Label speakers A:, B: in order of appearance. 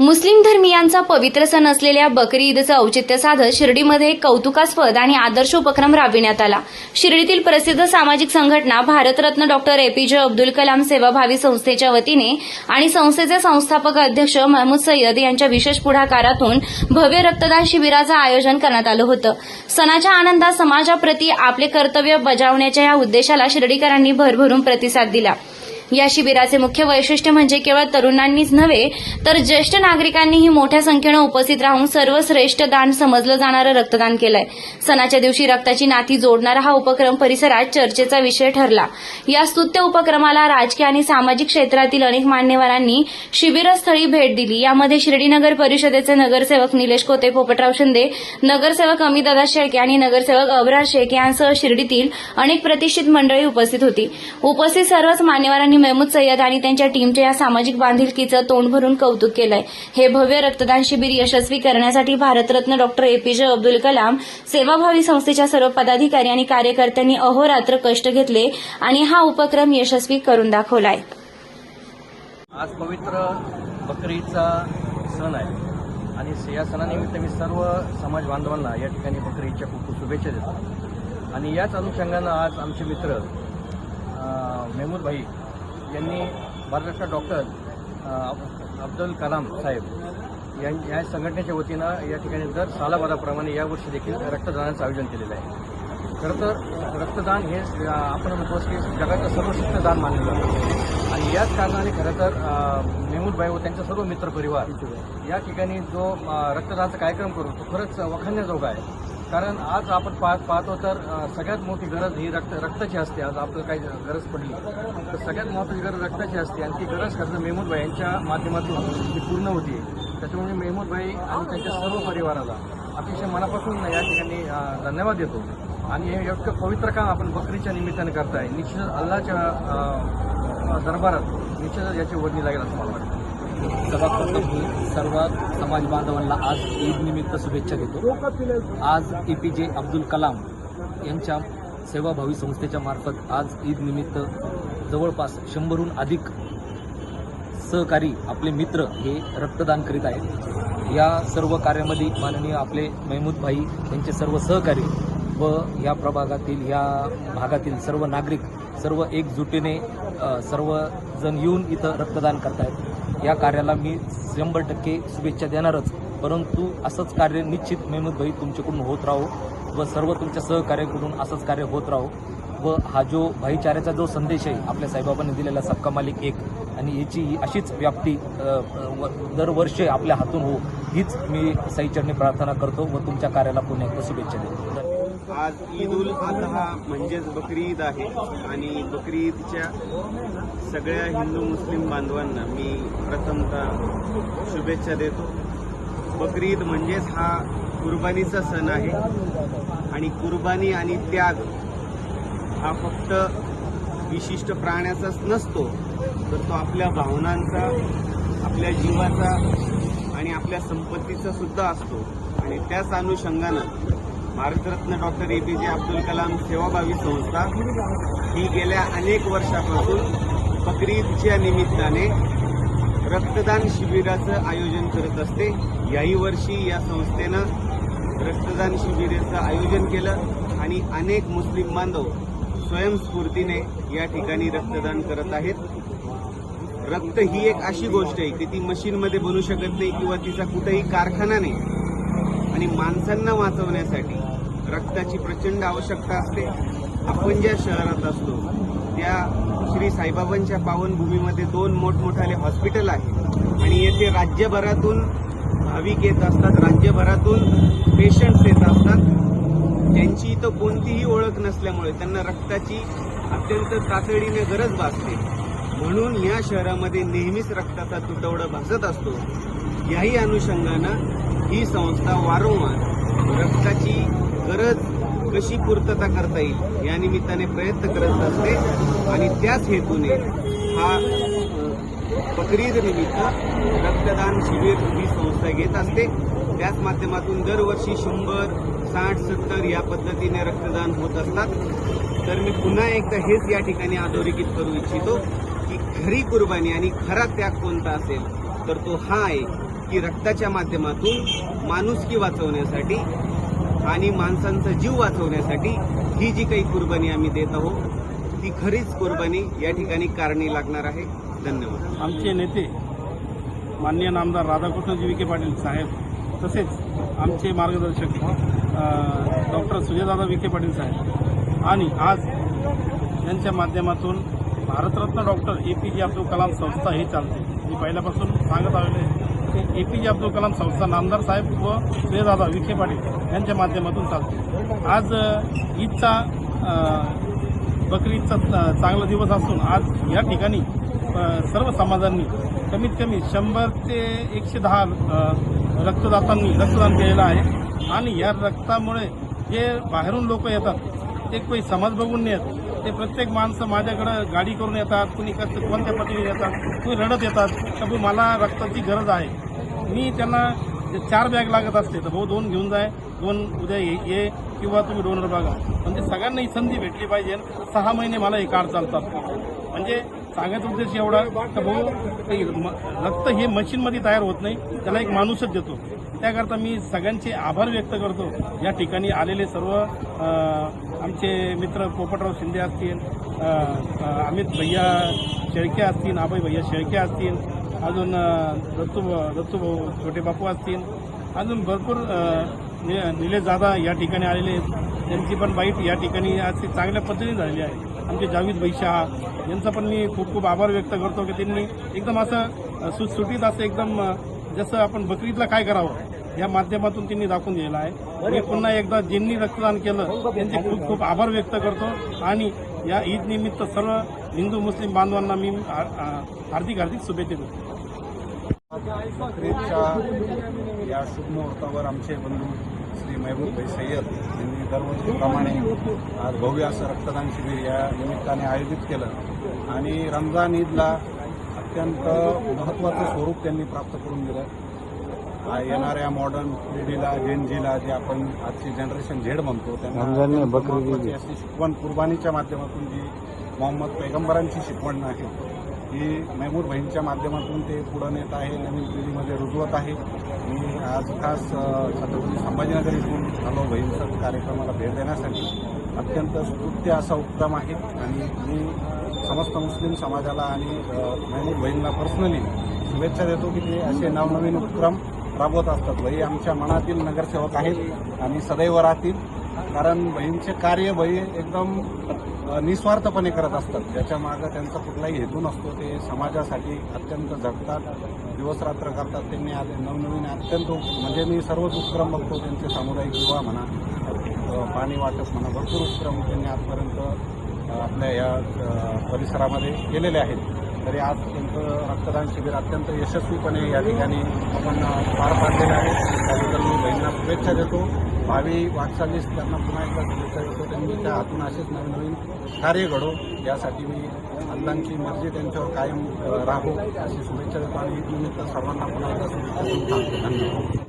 A: मुस्लिम धर्मियांचा पवित्र सण असलेल्या बकरी ईदचं औचित्य साधत शिर्डीमध्ये एक कौतुकास्पद आणि आदर्श उपक्रम राबविण्यात आला। शिर्डीतील प्रसिद्ध सामाजिक संघटना भारतरत्न डॉक्टर एपीजे अब्दुल कलाम सेवाभावी संस्थेच्या वतीने आणि संस्थेचे संस्थापक अध्यक्ष महमूद सय्यद यांच्या विशेष पुढाकारातून भव्य रक्तदान शिबिराचं आयोजन करण्यात आलं होतं। सणाच्या आनंदात समाजाप्रती आपले कर्तव्य बजावण्याच्या या उद्देशाला शिर्डीकरांनी भरभरून प्रतिसाद दिला। या शिबिराचे मुख्य वैशिष्ट्य म्हणजे केवळ तरुणांनीच नव्हे तर ज्येष्ठ नागरिकांनीही मोठ्या संख्येने उपस्थित राहून सर्वश्रेष्ठ दान समजलं जाणारं रक्तदान केलंय। सणाच्या दिवशी रक्ताची नाती जोडणारा हा उपक्रम परिसरात चर्चेचा विषय ठरला। या स्तुत्य उपक्रमाला राजकीय आणि सामाजिक क्षेत्रातील अनेक मान्यवरांनी शिबिरस्थळी भेट दिली। यामध्ये शिर्डी नगर परिषदेचे नगरसेवक निलेश कोते, पोपटराव शिंदे, नगरसेवक अमितदादा शेळके आणि नगरसेवक अब्रार शेख यांसह शिर्डीतील अनेक प्रतिष्ठित मंडळी उपस्थित होती। उपस्थित सर्वच मान्यवरांनी महमूद सय्यद आणि त्यांच्या टीमच्या या सामाजिक बांधिलकीचं तोंड भरून कौतुक केलंय। हे भव्य रक्तदान शिबिर यशस्वी करण्यासाठी भारतरत्न डॉक्टर एपीजे अब्दुल कलाम सेवाभावी संस्थेच्या सर्व पदाधिकारी आणि कार्यकर्त्यांनी अहोरात्र कष्ट घेतले आणि हा उपक्रम यशस्वी करून दाखवलाय।
B: आज पवित्र बकरी ईदचा सण आहे आणि या सणानिमित्त मी सर्व समाज बांधवांना या ठिकाणी बकरी ईदच्या खूप खूप शुभेच्छा देतो। आणि याच अनुषंगानं आज आमचे मित्र महमूद भाई यांनी भारतरत्न डॉक्टर अब्दुल कलाम साहेब या संघटनेच्या वतीनं या ठिकाणी दर सालाबाराप्रमाणे यावर्षी देखील रक्तदानाचं आयोजन केलेलं आहे। खरं तर रक्तदान हे आपण म्हणतो की जगाचं सर्वश्रेष्ठ दान मानलं जातं आणि याच कारणाने खरं तर महमूद भाई व त्यांचा सर्व मित्रपरिवार या ठिकाणी जो रक्तदानाचा कार्यक्रम करू तो खरंच वखाणण्याजोगा आहे। कारण आज आपण पाहतो तर सगळ्यात मोठी गरज ही रक्ताची असते। आज आपल्याला काही गरज पडली तर सगळ्यात महत्त्वाची गरज रक्ताची असते आणि ती गरज खरं महमूद भाई यांच्या माध्यमातून ती पूर्ण होती। त्याच्यामुळे महमूद भाई आणि त्यांच्या सर्व परिवाराला अतिशय मनापासून या ठिकाणी धन्यवाद देतो। आणि हे इतकं पवित्र काम आपण बकरीच्या निमित्ताने करताय, निश्चितच अल्लाच्या दरबारात निश्चितच याची वर्णी लागेल असं मला वाटतं।
C: सर्वप्रथम मी सर्व समाज बांधवांना आज ईद निमित्त शुभेच्छा देतो। आज एपीजे अब्दुल कलाम यांच्या सेवाभावी संस्थेच्या मार्फत आज ईद निमित्त जवळपास 100हून अधिक सहकारी आपले मित्र हे रक्तदान करीत आहेत। या सर्व कार्यामध्ये माननीय आपले महमूद भाई यांचे सर्व सहकारी व या प्रभागातील या भागातील सर्व नागरिक सर्व एकजुटीने सर्वजण येऊन इथं रक्तदान करतायत। या कार्याला मी 100% शुभेच्छा देणारच, परंतु असंच कार्य निश्चित महमूद भाई तुमच्याकडून होत राहो व सर्व तुमच्या सहकार्याकडून असंच कार्य होत राहो व हा जो भाईचाऱ्याचा जो संदेश आहे आपल्या साईबाबांनी दिलेला सबका मालिक एक आणि याची अशीच व्याप्ती दरवर्षी आपल्या हातून हो हीच मी साईचरणी प्रार्थना करतो व तुमच्या कार्याला पुन्हा एकदा शुभेच्छा देतो।
D: आज ईद उल अजहा म्हणजेच बकरी ईद आहे आणि बकरी ईदच्या सगळ्या हिंदू मुस्लिम बांधवांना मी प्रथमतः शुभेच्छा देतो। बकरी ईद म्हणजेच हा कुर्बानीचा सण आहे आणि कुर्बानी आणि त्याग हा फक्त विशिष्ट प्राण्याचाच नसतो तर तो आपल्या भावनांचा, आपल्या जीवाचा आणि आपल्या संपत्तीचा सुद्धा असतो। आणि त्याच अनुषंगानं भारतरत्न डॉक्टर एपीजे अब्दुल कलाम सेवाभावी संस्था ही गेल्या अनेक वर्षापासून बकरी ईदच्या निमित्ताने रक्तदान शिबिराचं आयोजन करत असते। याही वर्षी या संस्थेनं रक्तदान शिबिराचं आयोजन केलं आणि अनेक मुस्लिम बांधव स्वयंस्फूर्तीने या ठिकाणी रक्तदान करत आहेत। रक्त ही एक अशी गोष्ट आहे की ती मशीनमध्ये बनू शकत नाही किंवा तिचा कुठेही कारखाना नाही आणि माणसांना वाचवण्यासाठी रक्ताची प्रचंड आवश्यकता असते। आपण ज्या शहरात असतो त्या श्री साईबाबांच्या पावनभूमीमध्ये 2 मोठमोठाले हॉस्पिटल आहेत आणि येथे राज्यभरातून भाविक येत असतात, राज्यभरातून पेशंट्स येत असतात ज्यांची इथं कोणतीही ओळख नसल्यामुळे त्यांना रक्ताची अत्यंत तातडीने गरज भासते। म्हणून या शहरामध्ये नेहमीच रक्ताचा तुटवडा भासत असतो। याही अनुषंगानं ही संस्था वारंवार रक्ताची गरज कशी पूर्तता करता येईल या निमित्ताने प्रयत्न करत असते आणि त्याच हेतूने हा बकरी ईद निमित्त रक्तदान शिबिर ही संस्था घेत असते। त्याच माध्यमातून दरवर्षी 100, 60, 70 या पद्धतीने रक्तदान होत असतात। तर मी पुन्हा एकदा हेच या ठिकाणी अधोरेखित करू इच्छितो की खरी कुर्बानी आणि खरा त्याग कोणता असेल तर तो हा आहे की रक्ताच्या माध्यमातून माणुसकी वाचवण्यासाठी आणि माणसांचा जीव वाचवण्यासाठी ही जी काही कुर्बानी आम्ही देत आहोत ती खरीच कुर्बानी या ठिकाणी कारणी लागणार आहे. धन्यवाद.
E: आमचे नेते माननीय नामदार राधाकृष्णजी विखे पाटील साहेब, तसेच आमचे मार्गदर्शक डॉक्टर सुजयदादा विखे पाटील साहेब, आणि आज यांच्या माध्यमातून भारतरत्न डॉक्टर APJ अब्दुल कलाम संस्था ही चालते. मी पहिल्यापासून सांगत आलेलो आहे की APJ अब्दुल कलाम संस्था नामदार साहेब व सुजयदादा विखे पाटील यांच्या माध्यमातून चालते. आज ईदचा बकरी ईदचा चांगला दिवस असून आज या ठिकाणी सर्व समाजांनी कमीत कमी 100 ते 110 रक्तदातांनी रक्तदान केलेलं आहे. आणि या रक्तामुळे जे बाहेरून लोक येतात ते काही समाज बघून नाही येत, ते प्रत्येक माणसं माझ्याकडे गाडी करून येतात, कुणी कोणत्या पद्धतीने येतात, कुणी रडत येतात का भाऊ मला रक्ताची गरज आहे. मी त्यांना 4 बॅग लागत असते तर भाऊ 2 घेऊन जाय, 2 उद्या ये किंवा तुम्ही डोनर बघा. म्हणजे सगळ्यांना ही संधी भेटली पाहिजे. 6 महिने मला हे कार्ड चालतात. म्हणजे सांगायचा उद्देश एवढा का भाऊ रक्त हे मशीनमध्ये तयार होत नाही, त्याला एक माणूसच देतो. त्याकरता मी सगळ्यांचे आभार व्यक्त करतो. या ठिकाणी आलेले सर्व आमचे मित्र पोपटराव शिंदे असतील, अमित भैया शेळके असतील, आबाई भैया शेळके असतील, अजून दत्तू भाऊ छोटे बापू असतील, अजून भरपूर निलेश दादा या ठिकाणी आलेले आहेत. त्यांची पण बाईट या ठिकाणी आज चांगल्या पद्धतीने झालेली आहे. आमचे जावेद भाई शहा यांचा पण मी खूप खूप आभार व्यक्त करतो की त्यांनी एकदम असं सुटसुटीत असं एकदम जसं आपण बकरीदला काय करावं या माध्यमातून त्यांनी दाखवून दिलेलं आहे. मी पुन्हा एकदा ज्यांनी रक्तदान केलं त्यांचे खूप खूप आभार व्यक्त करतो. आणि या ईद निमित्त सर्व हिंदू मुस्लिम बांधवांना मी हार्दिक शुभेच्छा देतो.
F: बकरीदच्या या शुभ मुहूर्तावर आमचे बंधू श्री महबूब भाई सय्यद यांनी दरवर्षीप्रमाणे आज भव्य असं रक्तदान शिबिर या निमित्ताने आयोजित केलं आणि रमजान ईदला अत्यंत महत्त्वाचं स्वरूप त्यांनी प्राप्त करून दिलं. येणाऱ्या मॉडर्न पिढीला जेनजीला जे आपण आजची जनरेशन झेड म्हणतो त्यांना महत्त्वाची अशी शिकवण कुर्बानीच्या माध्यमातून जी मोहम्मद पैगंबरांची शिकवण आहे ही महमूद भाईंच्या माध्यमातून ते पुढे नेत आहे, नवीन पिढीमध्ये रुजवत आहे. मी आज खास छत्रपती संभाजीनगर इथून आलो भाईंच्या कार्यक्रमाला भेट देण्यासाठी. अत्यंत स्तुत्य असा उपक्रम आहे आणि मी समस्त मुस्लिम समाजाला आणि महमूद भाईंना पर्सनली शुभेच्छा देतो की ते असे नवनवीन उपक्रम राबवत असतात. भाई आमच्या मनातील नगरसेवक आहेत आणि सदैव राहतील. कारण बहीणचे कार्य भाई एकदम निस्वार्थपणे करत असतात. त्याच्या मागं त्यांचा कुठलाही हेतू नसतो. ते समाजासाठी अत्यंत झटतात, दिवसरात्र करतात. त्यांनी आज नवनवीन अत्यंत म्हणजे मी सर्वच उपक्रम बघतो त्यांचे, सामुदायिक विवाह म्हणा, पाणी वाटप म्हणा, भरपूर उपक्रम त्यांनी आजपर्यंत आपल्या या परिसरामध्ये केलेले आहेत. तरी आज त्यांचं रक्तदान शिबिर अत्यंत यशस्वीपणे या ठिकाणी आपण पार पाडलेलं आहे. त्याबद्दल मी बहिणींना शुभेच्छा देतो. भावी वाटचालीस त्यांना पुन्हा एकदा शुभेच्छा देतो. त्यांनी त्या हातून असेच नवीन कार्य घडो यासाठी मी अल्लांची मर्जी त्यांच्यावर कायम राहो अशी शुभेच्छा देतो आणि ईद निमित्त सर्वांना पुन्हा एकदा शुभेच्छा देऊन थांबतो. धन्यवाद.